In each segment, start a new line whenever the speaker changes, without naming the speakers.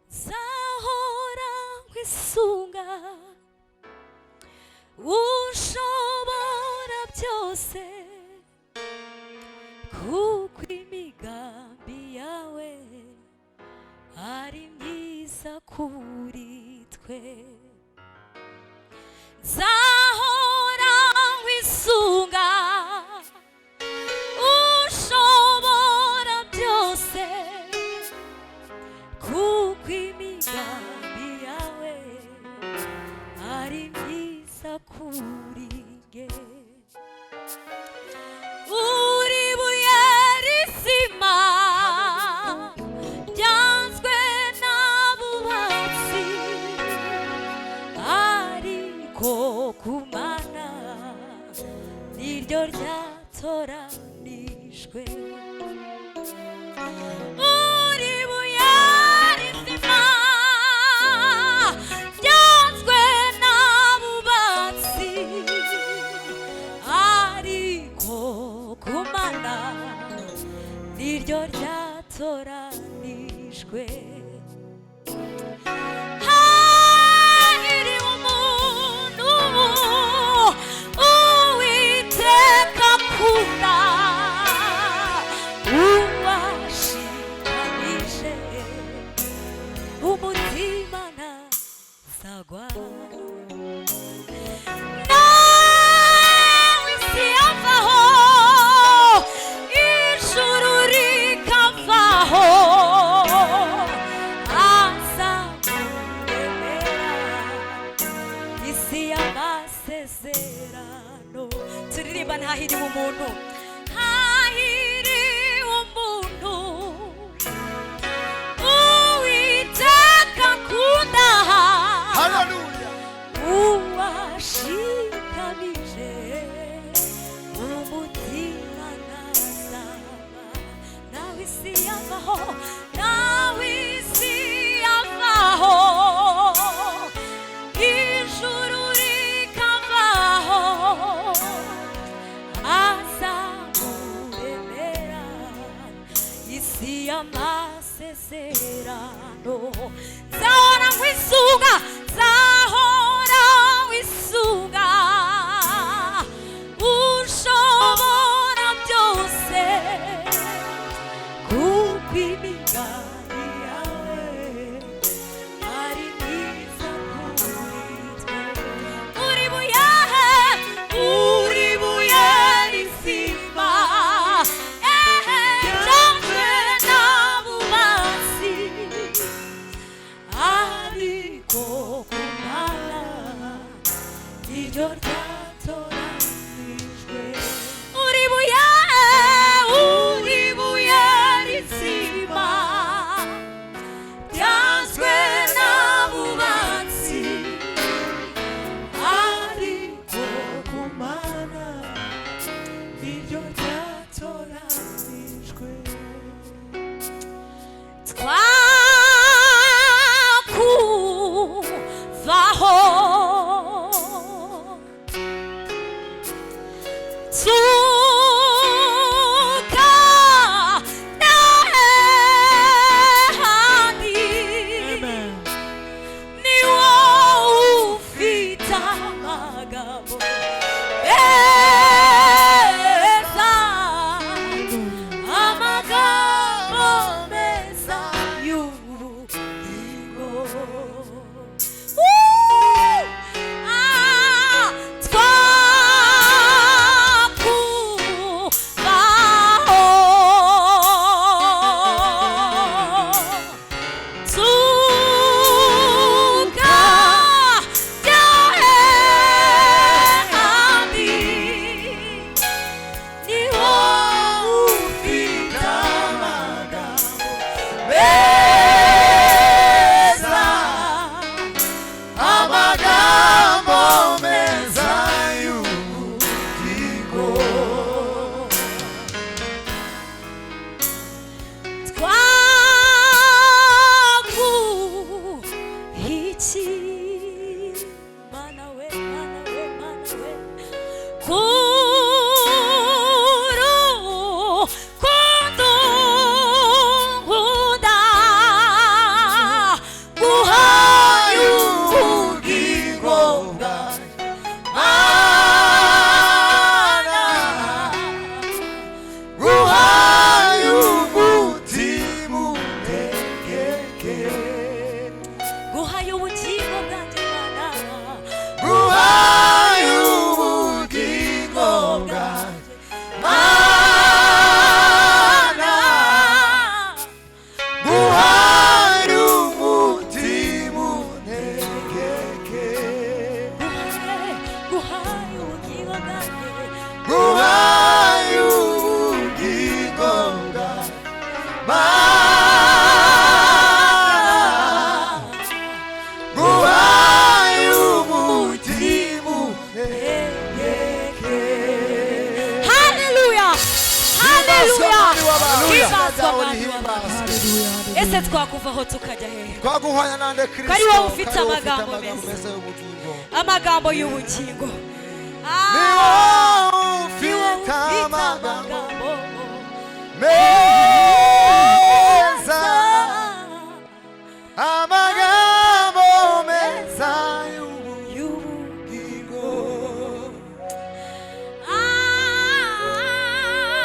Zahora nkwisunga ushobora byose kuko imigambi yawe ari myiza kuri twe. Zahora nkwisunga ushobora byose kuko imigambi yawe ari myiza kuri nge. Uri buye rizima ryanzwe n'abubatsi, ariko ku Mana niryo ryatoranijwe. Uri buye rizima ryanzwe n'abubatsi, ariko ku Mana niryo ryatoranijwe. Hahiriwe umuntu Uwiteka akunda, uwashikamije umutima ntazagwa. Nawe isi yavaho, ijuru rikavaho, azamuremera isi y'amasezerano. Turirimba ntahiriwe umuntu, hahiriwe umuntu Uwiteka akunda,
Hallelujah.
uwashikamije umutima ntazaba. Nawe isi yavaho, nawe isi yavaho, ijuru rikavaho, azamuremera isi y'amasezerano. Zahora nkwisunga, zahora nkwisunga ushobora byose kuko imigambi yawe ari myiza kuri twe. Uri buye, uri buye rizima ryanzwe n'abubatsi, ariko ku Mana niryo ryatoranijwe. Uri buye, uri buye rizima ryanzwe n'abubatsi, ariko ku Mana niryo ryatoranijwe. Twakuvaho tugana ahandi, ni wowe ufite amagambo meza, amagambo meza y'ubugingo. Kuru kundu ese twakuvaho tukajya hehe
twaguhwanya nande Kristo
kari wowe ufite amagambo meza amagambo y'ubugingo
ni wowe ufite amagambo meza amagambo meza y'ubugingo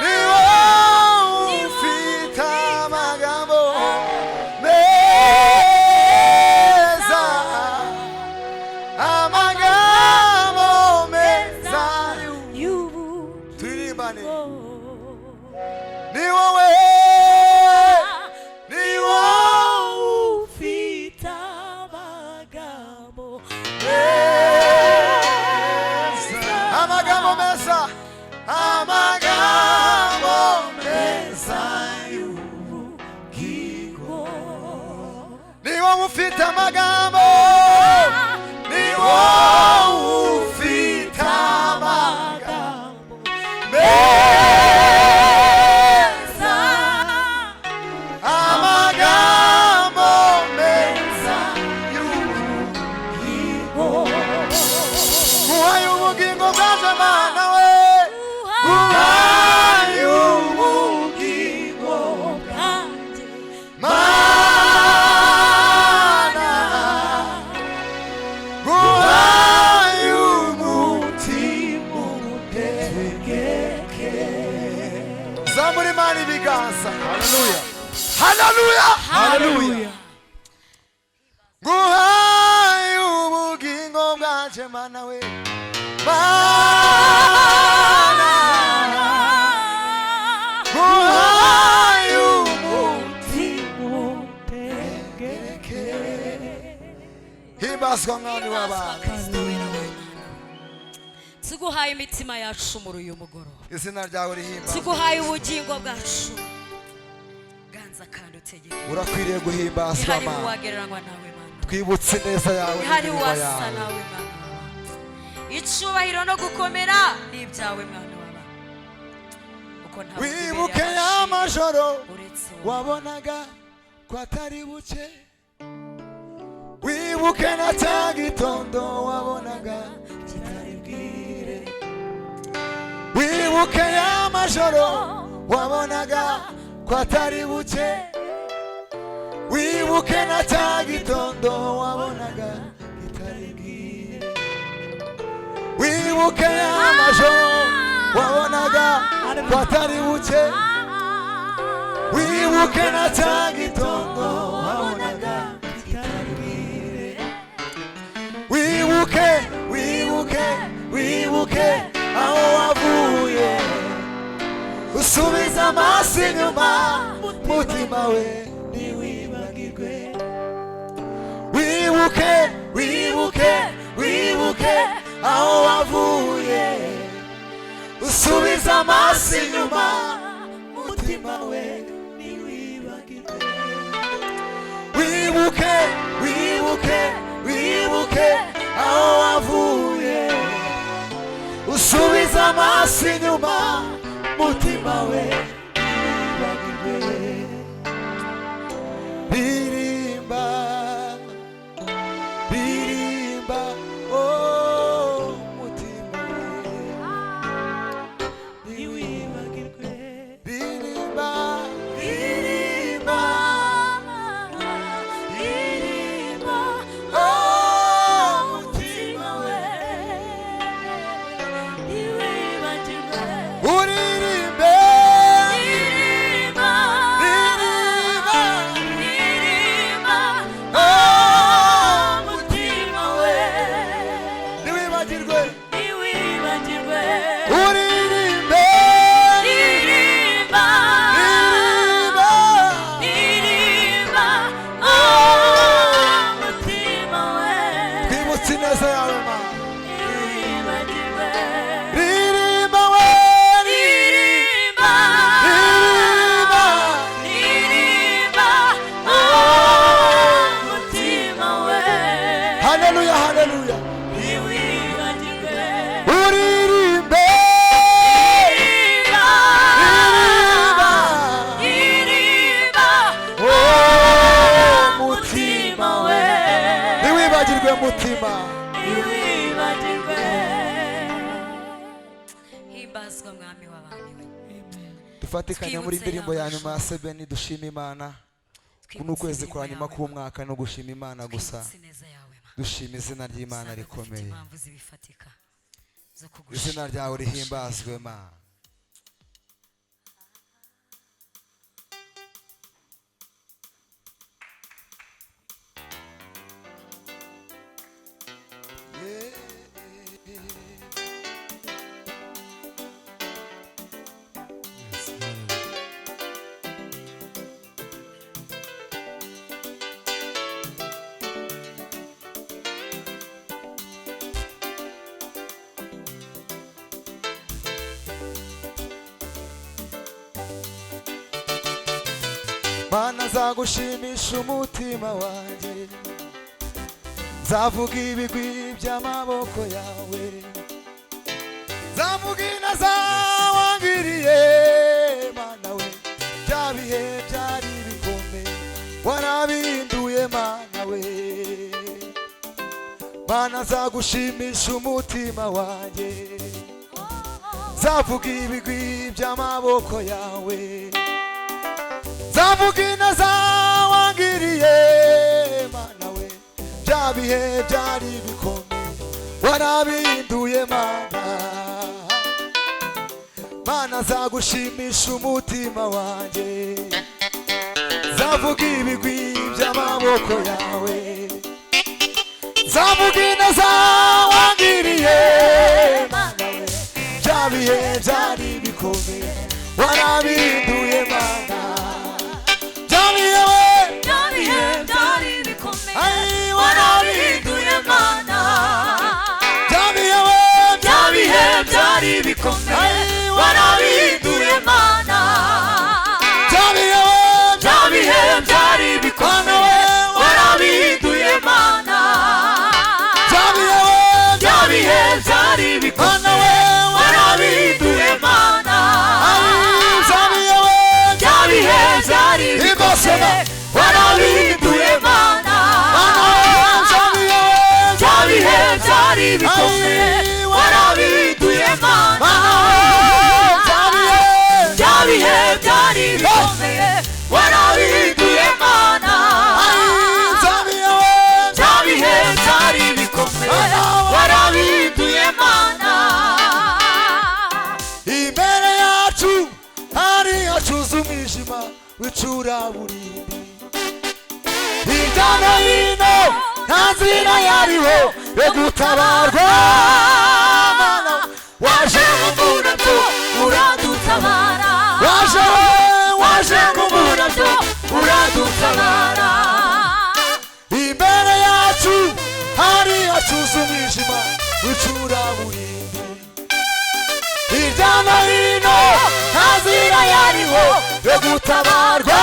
ni wowe ufite amagambo meza amagambo meza turirimbane ni wowe
ufite amagambo
amagambo meza amagambo meza y'ubugingo ni wowe ufite amagambo ni wowe ufite amagambo meza amagambo meza y'ubugingo guhaye ubugingo bwaje mana we guhaye ubugingo
bwanjye
mana guhaye umutima utegeke zamura imana ibiganza haleluya haleluya guhaye ubugingo bwaje mana we mana guhaye umutima utegeke himbazwa mwami w'abantu
tuguhaye imitima yacu muri uyu mugoroba
izina ryawe rihimbazwa
tuguhaye ubugingo bwacu ganza kandi utegeke
urakwiriye guhimbazwa
ihari
mana
uwagereranywa nawe mana
twibutse neza yawe
ihari
n'imirimo
uwasa
yawe
nawe mana icubahiro no gukomera ni ibyawe mwana w'abantu uko nta
wibuke y'amajoro
uretse
wabonaga ko atari buke wibuke na cya gitondo wabonaga kitari bwire wibuke y'amajoro wabonaga ko atari buke wibuke na cya gitondo wabonaga kitari bwire wibuke y'amajoro wabonaga ko atari buke wibuke na cya gitondo wabonaga kitari bwire wibuke wibuke wibuke aho wavuye usubiza amaso inyuma mutima we ntiwibagirwe wibuke wibuke wibuke aho wavuye usubiza amaso inyuma mutima we ntiwibagirwe wibuke wibuke wibuke aho wavuye usubiza amaso inyuma mutima we ntiwibagirwe ririmba ririmba oh mutima we ntiwibagirwe ririmba ririmba ririmba oh mutima we ntiwibagirwe uri umutima
ntiwibagirwe. Himbazwa mwami w'abami we.
dufatikanye muri indirimbo ya nyuma ya Sebeni dushima Imana kuno kwezi kwa nyuma k'umwaka no gushima Imana gusa dushima izina ry'Imana rikomeye izina ryawe rihimbazwe Mana Mana nzagushimisha umutima wanjye nzavuga ibigwi by'amaboko yawe nzavuga inaza wangiriye Mana we bya bihe byari bikomeye warabinduye Mana we Mana nzagushimisha umutima wanjye nzavuga ibigwi by'amaboko yawe nzavuga inaza wangiriye Mana we bya bihe byari bikomeye warabinduye Mana Mana nzagushimisha umutima wanjye nzavuga ibigwi by'amaboko yawe nzavuga inaza wangiriye Mana we bya bihe byari bikomeye warabinduye Mana
byari bikomeye warabinduye Mana bya bihe byari bikomeye warabinduye Mana bya bihe byari bikomeye warabinduye Mana bya bihe byari bikomeye warabinduye Mana bya bihe byari bikomeye warabinduye Mana bya bihe byari bikomeye warabinduye Mana bya bihe byari bikomeye warabinduye Mana
imbere yacu hari hacuze umwijima w'icuraburindi hirya no hino nta nzira yariho yo gutabarwa Mana
waje nk'umurabyo uradutabara
waje
nk'umurabyo uradutabara
imbere yacu hari hacuze umwijima w'icuraburindi hirya no hino nta nzira yariho yo gutabarwa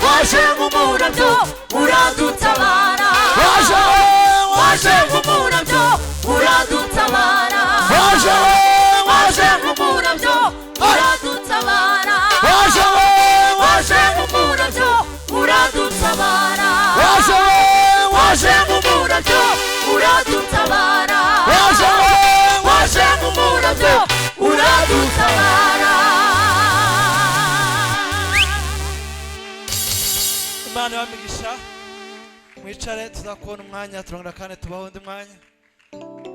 waje nk'umurabyo uradutabara waje nk'umurabyo uradutabara waje nk'umurabyo uradutabara waje nk'umurabyo uradutabara waje nk'umurabyo uradutabara waje nk'umurabyo uradutabara
Imana y'amigisha mwicare tuzakubona umwanya turongera kandi tubaho undi mwanya